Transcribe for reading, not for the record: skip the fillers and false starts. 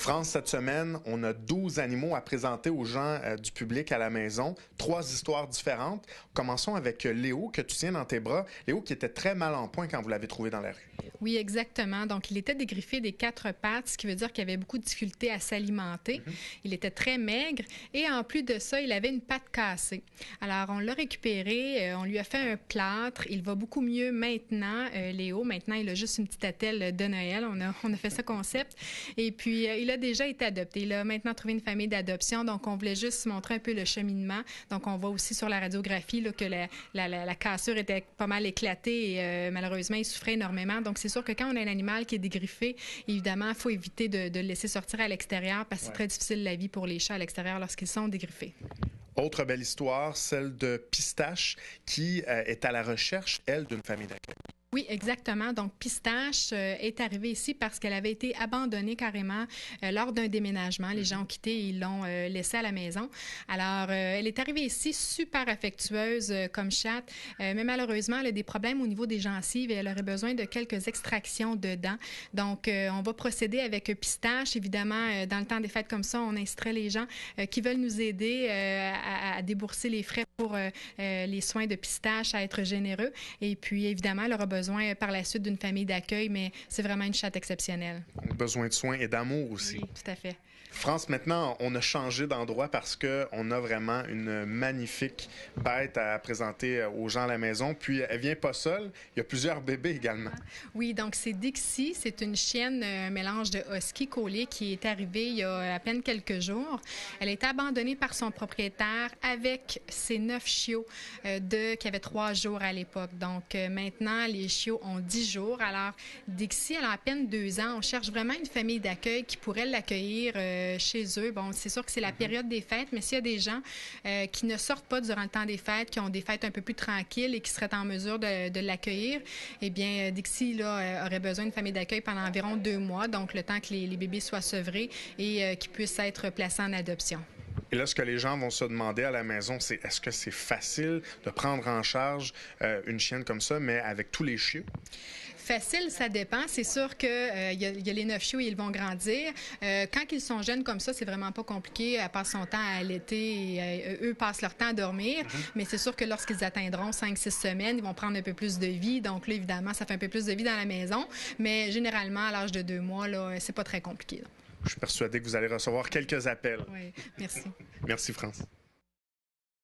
France, cette semaine, on a 12 animaux à présenter aux gens du public à la maison. 3 histoires différentes. Commençons avec Léo, que tu tiens dans tes bras. Léo qui était très mal en point quand vous l'avez trouvé dans la rue. Oui, exactement. Donc, il était dégriffé des 4 pattes, ce qui veut dire qu'il avait beaucoup de difficultés à s'alimenter. Il était très maigre et en plus de ça, il avait une patte cassée. Alors, on l'a récupéré, on lui a fait un plâtre. Il va beaucoup mieux maintenant, Léo. Maintenant, il a juste une petite attelle de Noël. On a fait ce concept. Et puis, il a déjà été adopté. Il a maintenant trouvé une famille d'adoption. Donc, on voulait juste montrer un peu le cheminement. Donc, on voit aussi sur la radiographie là, que la cassure était pas mal éclatée et malheureusement, il souffrait énormément. Donc, c'est sûr que quand on a un animal qui est dégriffé, évidemment, il faut éviter de le laisser sortir à l'extérieur parce que c'est très difficile la vie pour les chats à l'extérieur lorsqu'ils sont dégriffés. Autre belle histoire, celle de Pistache qui est à la recherche, elle, d'une famille d'accueil. Oui, exactement. Donc, Pistache est arrivée ici parce qu'elle avait été abandonnée carrément lors d'un déménagement. Les gens ont quitté et ils l'ont laissée à la maison. Alors, elle est arrivée ici super affectueuse comme chatte, mais malheureusement, elle a des problèmes au niveau des gencives et elle aurait besoin de quelques extractions de dents. Donc, on va procéder avec Pistache. Évidemment, dans le temps des fêtes comme ça, on inciterait les gens qui veulent nous aider à débourser les frais pour les soins de Pistache, à être généreux. Et puis, évidemment, elle aura besoin par la suite d'une famille d'accueil, mais c'est vraiment une chatte exceptionnelle. Besoin de soins et d'amour aussi. Oui, tout à fait. France, maintenant, on a changé d'endroit parce qu'on a vraiment une magnifique bête à présenter aux gens à la maison. Puis, elle vient pas seule. Il y a plusieurs bébés également. Oui, donc c'est Dixie. C'est une chienne, un mélange de husky collé qui est arrivée il y a à peine quelques jours. Elle a été abandonnée par son propriétaire avec ses 9 chiots qui avaient 3 jours à l'époque. Donc, maintenant, les chiots ont 10 jours. Alors, Dixie, elle a à peine 2 ans. On cherche vraiment une famille d'accueil qui pourrait l'accueillir chez eux. Bon, c'est sûr que c'est la période des fêtes, mais s'il y a des gens qui ne sortent pas durant le temps des fêtes, qui ont des fêtes un peu plus tranquilles et qui seraient en mesure de l'accueillir, eh bien, Dixie là, aurait besoin d'une famille d'accueil pendant environ 2 mois, donc le temps que les bébés soient sevrés et qu'ils puissent être placés en adoption. Et là, ce que les gens vont se demander à la maison, c'est est-ce que c'est facile de prendre en charge une chienne comme ça, mais avec tous les chiots? Facile, ça dépend. C'est sûr qu'il y a les 9 chiots et ils vont grandir. Quand ils sont jeunes comme ça, c'est vraiment pas compliqué. Elle passe son temps à allaiter et eux passent leur temps à dormir. Mais c'est sûr que lorsqu'ils atteindront 5-6 semaines, ils vont prendre un peu plus de vie. Donc là, évidemment, ça fait un peu plus de vie dans la maison. Mais généralement, à l'âge de 2 mois, là, c'est pas très compliqué. Je suis persuadé que vous allez recevoir quelques appels. Oui, merci. Merci, France.